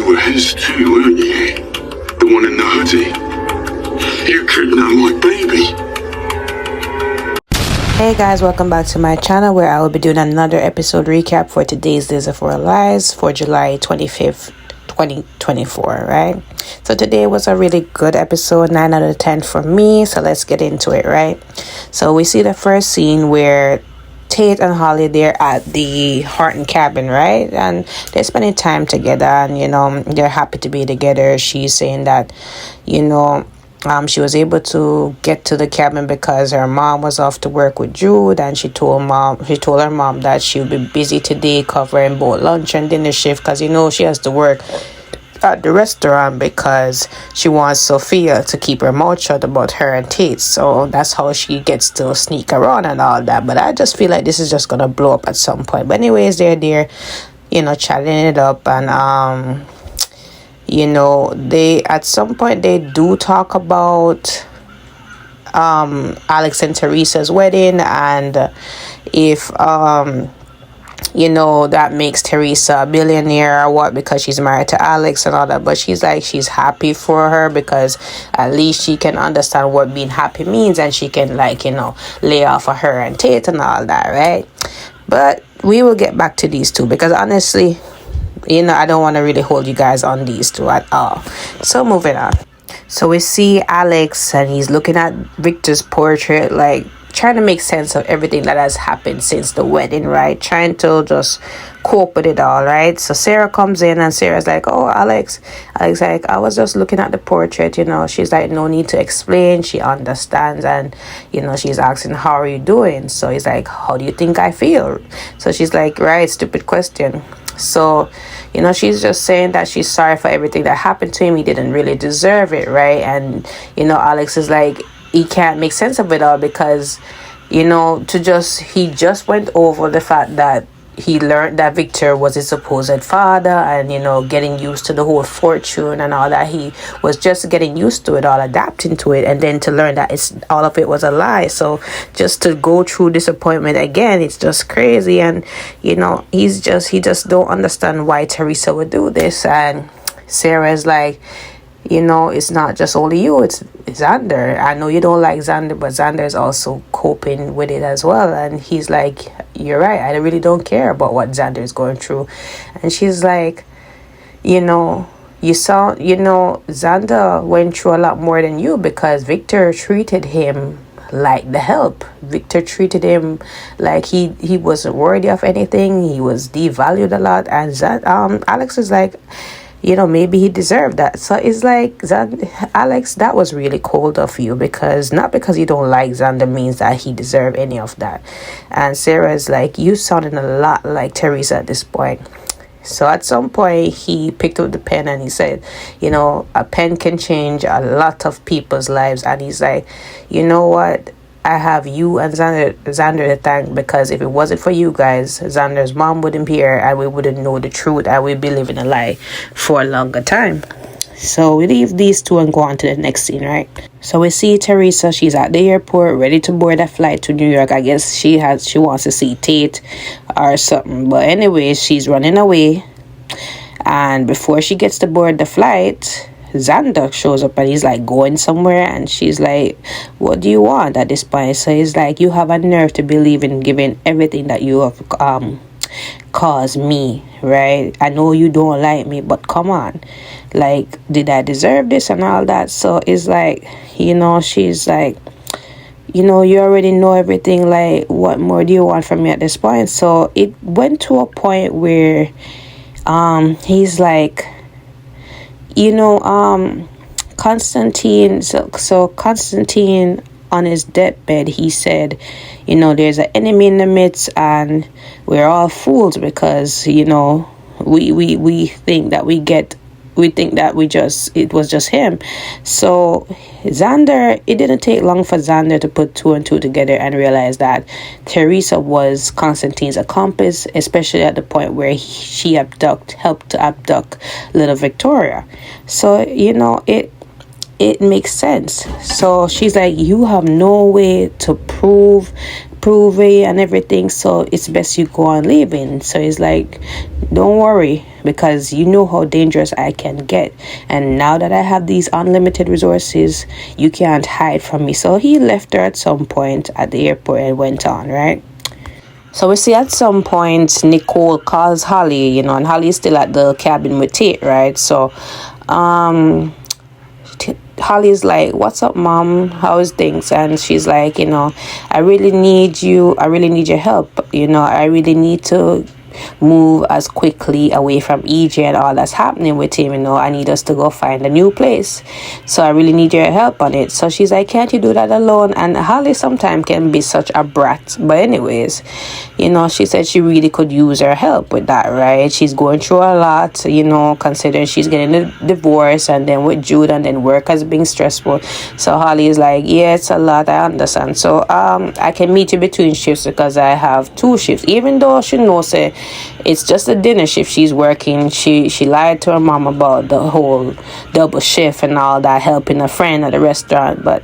were his too, weren't you? The one in the hoodie. You kidnapped my baby. Hey guys, welcome back to my channel where I will be doing another episode recap for today's Days of Our Lives for July 25th, 2024, right? So today was a really good episode, 9 out of 10 for me. So let's get into it, right? So we see the first scene where Tate and Holly, they're at the Horton cabin, right? And they're spending time together and, they're happy to be together. She's saying that, she was able to get to the cabin because her mom was off to work with Jude, and she told her mom that she would be busy today covering both lunch and dinner shift because she has to work at the restaurant because she wants Sophia to keep her mouth shut about her and Tate. So that's how she gets to sneak around and all that. But I just feel like this is just gonna blow up at some point. But anyways, they're there, chatting it up, and they at some point they do talk about Alex and Theresa's wedding, and if that makes Theresa a billionaire or what, because she's married to Alex and all that. But she's happy for her because at least she can understand what being happy means, and she can lay off of her and Tate and all that, right? But we will get back to these two because honestly, I don't want to really hold you guys on these two at all. So moving on. So we see Alex and he's looking at Victor's portrait, trying to make sense of everything that has happened since the wedding, right? Trying to just cope with it all, right? So Sarah comes in and Sarah's like, oh, Alex, I was just looking at the portrait, She's like, no need to explain. She understands, and, she's asking, how are you doing? So he's like, how do you think I feel? So she's like, right, stupid question. So, she's just saying that she's sorry for everything that happened to him. He didn't really deserve it, right? And, Alex is like, he can't make sense of it all because, he just went over the fact that he learned that Victor was his supposed father, and, getting used to the whole fortune and all that. He was just getting used to it all, adapting to it, and then to learn that all of it was a lie. So just to go through disappointment again, it's just crazy. And, he just don't understand why Theresa would do this. And Sarah's like, it's not just only you, it's Xander. I know you don't like Xander, but Xander is also coping with it as well. And he's like, you're right, I really don't care about what Xander is going through. And she's like, Xander went through a lot more than you because Victor treated him like the help. Victor treated him like he wasn't worthy of anything. He was devalued a lot. And Alex is like, maybe he deserved that. So it's like, Alex, that was really cold of you, because not because you don't like Xander means that he deserved any of that. And Sarah's like, you sounded a lot like Theresa at this point. So at some point he picked up the pen and he said, a pen can change a lot of people's lives. And he's like, you know what? I have you and Xander to thank, because if it wasn't for you guys, Xander's mom wouldn't be here and we wouldn't know the truth, and we'd be living a lie for a longer time. So we leave these two and go on to the next scene, right? So we see Theresa. She's at the airport ready to board a flight to New York. I guess she wants to see Tate or something. But anyways, she's running away. And before she gets to board the flight, Xander shows up and he's like going somewhere, and she's like, what do you want at this point? So he's like, you have a nerve to believe in giving everything that you have caused me, right? I know you don't like me, but come on, did I deserve this and all that? So it's like, she's like, you already know everything, what more do you want from me at this point? So it went to a point where he's like, Constantine, so Constantine on his deathbed, he said, there's an enemy in the midst, and we're all fools because, we think that it was just him. So Xander, it didn't take long for Xander to put two and two together and realize that Theresa was Constantine's accomplice, especially at the point where she helped to abduct little Victoria. So, it makes sense. So she's like, you have no way to prove approving and everything, so it's best you go on leaving. So he's like, don't worry, because you know how dangerous I can get, and now that I have these unlimited resources, you can't hide from me. So he left her at some point at the airport and went on, right? So we see at some point Nicole calls Holly, and Holly's still at the cabin with Tate, right? So Holly's like, what's up, mom? How is things? And she's like, I really need you. I really need your help. I really need to move as quickly away from EJ and all that's happening with him. I need us to go find a new place, so I really need your help on it. So she's like, can't you do that alone? And Holly sometimes can be such a brat, but anyways, she said she really could use her help with that, right? She's going through a lot, considering she's getting a divorce, and then with Jude, and then work has been stressful. So Holly is like, yeah, it's a lot, I understand. So I can meet you between shifts, because I have 2 shifts, even though she knows it's just a dinner shift she's working. She lied to her mom about the whole double shift and all that, helping a friend at the restaurant. But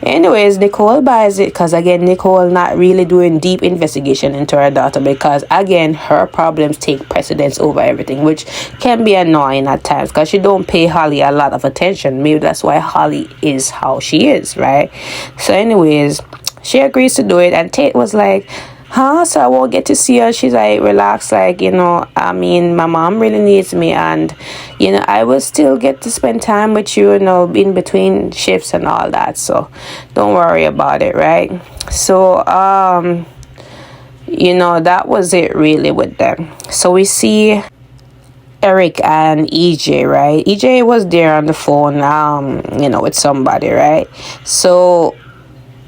anyways, Nicole buys it, because again, Nicole not really doing deep investigation into her daughter, because again, her problems take precedence over everything, which can be annoying at times, because she don't pay Holly a lot of attention. Maybe that's why Holly is how she is, right? So anyways, she agrees to do it, and Tate was like, so I won't get to see her. She's like, relax, like, my mom really needs me, and I will still get to spend time with you, in between shifts and all that, so don't worry about it, right? So that was it really with them. So we see Eric and EJ, right? EJ was there on the phone with somebody, right? So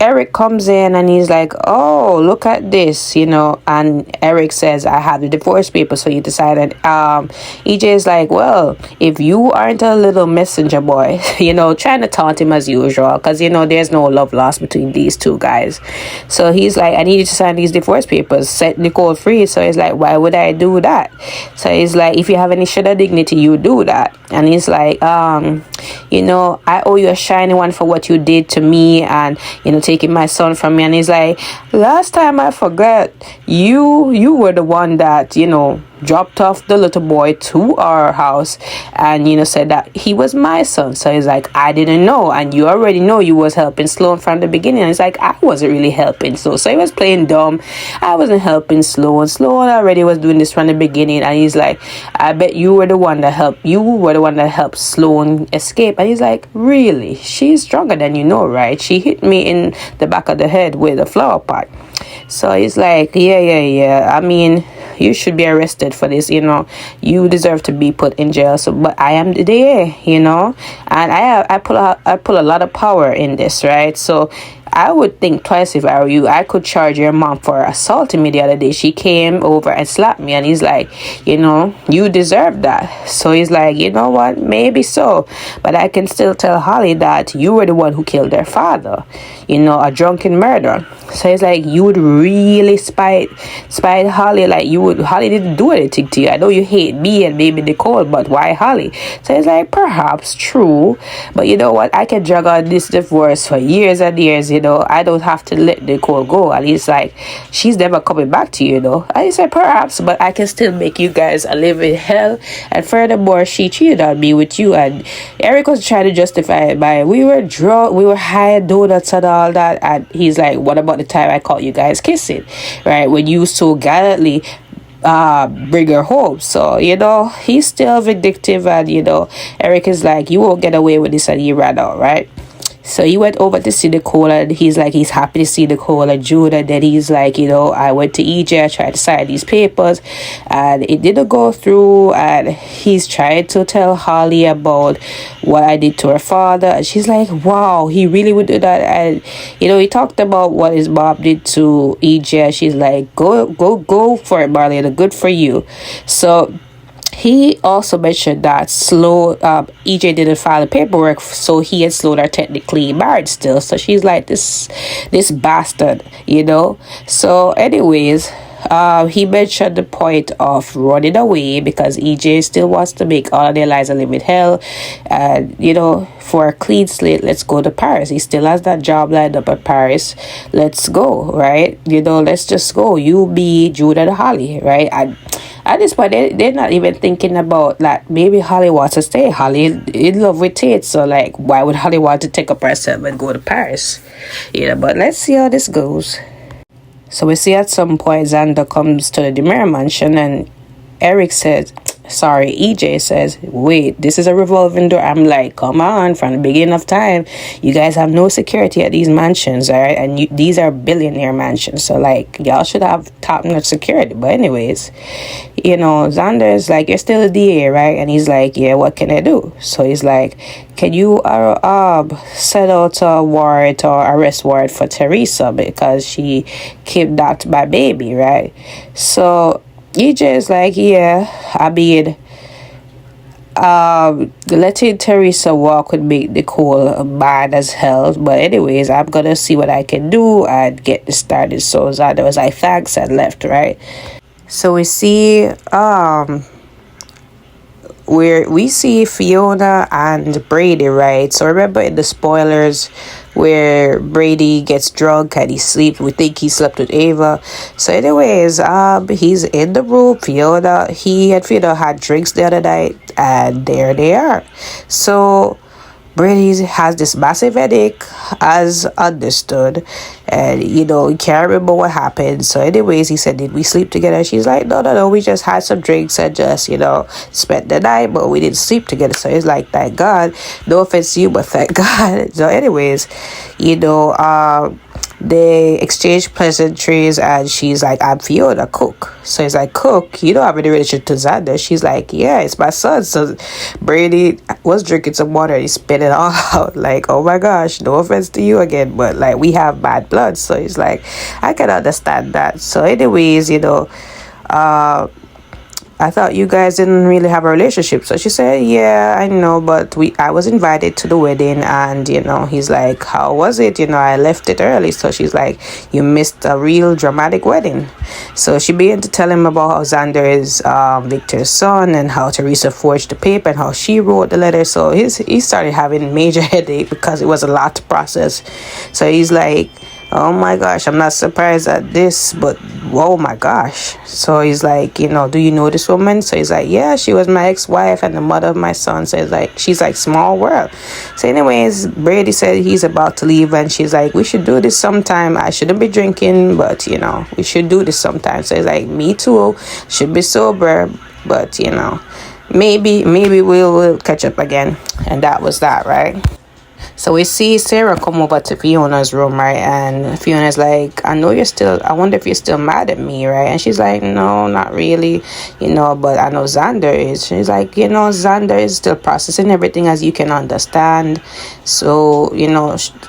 Eric comes in and he's like, oh, look at this, and Eric says, I have the divorce papers. So you decided, EJ is like, well, if you aren't a little messenger boy, trying to taunt him as usual, because, there's no love lost between these two guys. So he's like, I need you to sign these divorce papers, set Nicole free. So he's like, why would I do that? So he's like, if you have any shred of dignity, you do that. And he's like, I owe you a shiny one for what you did to me, and, taking my son from me. And he's like, last time I forgot, you were the one that dropped off the little boy to our house, and said that he was my son. So he's like, I didn't know, and you already know you was helping Sloan from the beginning. And it's like, I wasn't really helping. So he was playing dumb. I wasn't helping Sloan already was doing this from the beginning. And he's like, I bet you were the one that helped Sloan escape. And he's like, really? She's stronger than right? She hit me in the back of the head with a flower pot. So he's like, yeah. I mean, you should be arrested for this, you deserve to be put in jail. So, but I am there, and I pull a lot of power in this, right? So I would think twice if I were you. I could charge your mom for assaulting me the other day. She came over and slapped me, and he's like, you deserve that. So he's like, you know what? Maybe so, but I can still tell Holly that you were the one who killed their father, a drunken murderer. So he's like, you would really spite Holly, like Holly didn't do anything to you. I know you hate me and maybe Nicole, but why Holly? So he's like, perhaps true, but you know what? I can drag on this divorce for years and years, I don't have to let Nicole go. And he's like, she's never coming back to you, And he said, perhaps, but I can still make you guys a living hell. And furthermore, she cheated on me with you. And Eric was trying to justify it by, we were drunk, we were high, donuts and all that. And he's like, what about the time I caught you guys kissing, right? When you so gallantly bring her home. So he's still vindictive, and Eric is like, you won't get away with this, and he ran out, right? So he went over to see Nicole, and he's like, he's happy to see Nicole and Jude. And then he's like, I went to EJ, I tried to sign these papers, and it didn't go through. And he's trying to tell Holly about what I did to her father. And she's like, wow, he really would do that. And, he talked about what his mom did to EJ. She's like, go for it, Marlena, good for you. So he also mentioned that EJ didn't file the paperwork, so he and Sloan are technically married still. So she's like, this bastard, So anyways, he mentioned the point of running away because EJ still wants to make all of their lives a living hell. And, for a clean slate, let's go to Paris. He still has that job lined up at Paris. Let's go, right? Let's just go. You, me, Jude, and Holly, right? And at this point, they're not even thinking about, like, maybe Holly wants to stay. Holly in love with Tate, so, like, why would Holly want to take up herself and go to Paris? But let's see how this goes. So we see at some point Xander comes to the Demare mansion and EJ says, wait, this is a revolving door. I'm like, come on, from the beginning of time, you guys have no security at these mansions, all right? And these are billionaire mansions, so, like, y'all should have top-notch security. But anyways, Xander's like, you're still a DA, right? And he's like, yeah, what can I do? So he's like, can you set out a warrant or arrest warrant for Theresa because she kidnapped my baby, right? So EJ is like, yeah, I mean, letting Theresa walk would make Nicole mad as hell. But anyways, I'm gonna see what I can do and get this started. So Xander was like, thanks, and left, right? So we see where we see Fiona and Brady, right? So remember in the spoilers where Brady gets drunk and he sleeps. We think he slept with Ava. So anyways, he's in the room. He and Fiona had drinks the other night, and there they are. So Brady has this massive headache, as understood, and he can't remember what happened. So anyways, he said, did we sleep together? She's like, no, we just had some drinks and just spent the night, but we didn't sleep together. So he's like, thank God. No offense to you, but thank God. So anyways, they exchange pleasantries, and she's like, I'm Fiona, cook. So he's like, cook? You don't have any relationship to Xander? She's like, yeah, it's my son. So Brady was drinking some water and he spit it all out. Like, oh my gosh, no offense to you again, but, like, we have bad blood. So he's like, I can understand that. So anyways, I thought you guys didn't really have a relationship. So she said, yeah, I know, but I was invited to the wedding, and, he's like, how was it? I left it early. So she's like, you missed a real dramatic wedding. So she began to tell him about how Xander is Victor's son, and how Theresa forged the paper, and how she wrote the letter. So he started having major headache because it was a lot to process. So he's like, oh my gosh, I'm not surprised at this, but oh my gosh. So he's like, do you know this woman? So he's like, yeah, she was my ex-wife and the mother of my son. So he's like, she's like, small world. So anyways, Brady said he's about to leave, and she's like, we should do this sometime. I shouldn't be drinking, but we should do this sometime. So he's like, me too, should be sober, but maybe we'll catch up again. And that was that, right? So we see Sarah come over to Fiona's room, right? And Fiona's like, I wonder if you're still mad at me, right? And she's like, no, not really, but I know Xander is. She's like, Xander is still processing everything, as you can understand. So,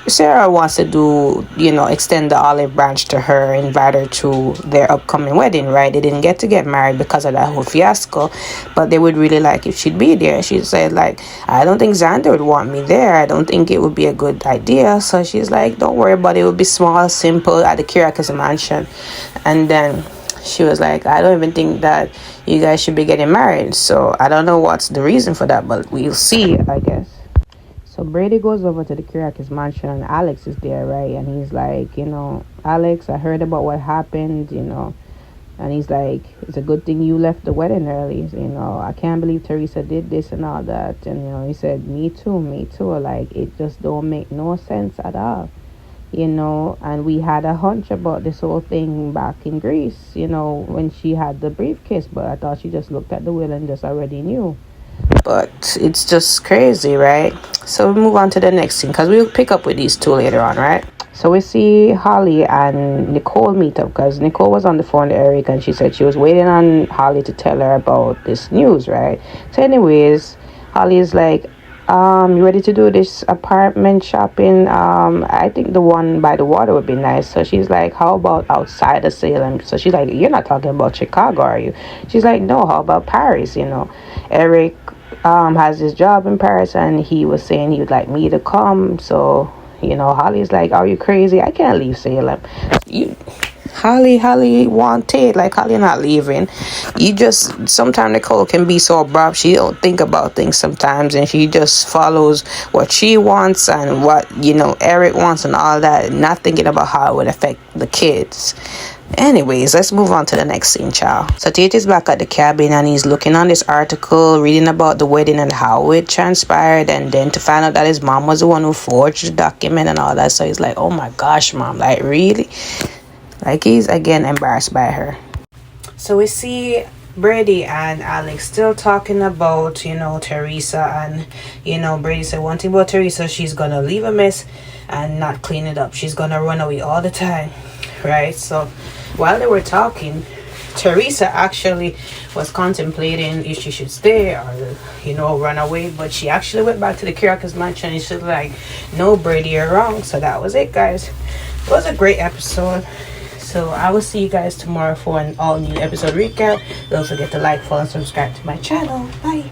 Sarah wants to extend the olive branch to her, invite her to their upcoming wedding, right? They didn't get married because of that whole fiasco, but they would really like if she'd be there. She said, like, I don't think Xander would want me there. I don't think it would be a good idea. So she's like, don't worry about it. It would be small, simple, at the Kiriakis mansion. And then she was like, I don't even think that you guys should be getting married. So I don't know what's the reason for that, but we'll see, I guess. So Brady goes over to the Kiriakis mansion, and Alex is there, right? And he's like, Alex, I heard about what happened, and he's like, it's a good thing you left the wedding early. I can't believe Theresa did this and all that. And, he said, me too. Like, it just don't make no sense at all. And we had a hunch about this whole thing back in Greece, when she had the briefcase. But I thought she just looked at the will and just already knew. But it's just crazy, right? So we move on to the next scene, because we'll pick up with these two later on, right? So we see Holly and Nicole meet up, because Nicole was on the phone to Eric, and she said she was waiting on Holly to tell her about this news, right? So anyways, Holly is like, you ready to do this apartment shopping? I think the one by the water would be nice. So she's like, how about outside of Salem? So she's like, you're not talking about Chicago, are you? She's like, no, how about Paris? Eric has his job in Paris, and he was saying he would like me to come. So Holly's like, are you crazy? I can't leave Salem. Holly wanted, like Holly not leaving. You just, sometimes Nicole can be so abrupt. She don't think about things sometimes, and she just follows what she wants and what, you know, Eric wants and all that, not thinking about how it would affect the kids. Anyways, let's move on to the next scene, child. So Tate is back at the cabin and he's looking on this article, reading about the wedding and how it transpired, and then to find out that his mom was the one who forged the document and all that. So he's like, oh my gosh, mom, like really? Like he's again embarrassed by her. So we see Brady and Alex still talking about, you know, Theresa, and you know, Brady said one thing about Theresa: she's gonna leave a mess and not clean it up. She's gonna run away all the time, right? So while they were talking, Theresa actually was contemplating if she should stay or, you know, run away, but she actually went back to the Kirakas mansion and she's like, no, Brady, you're wrong. So that was it, guys. It was a great episode. So I will see you guys tomorrow for an all new episode recap. Don't forget to like, follow, and subscribe to my channel. Bye.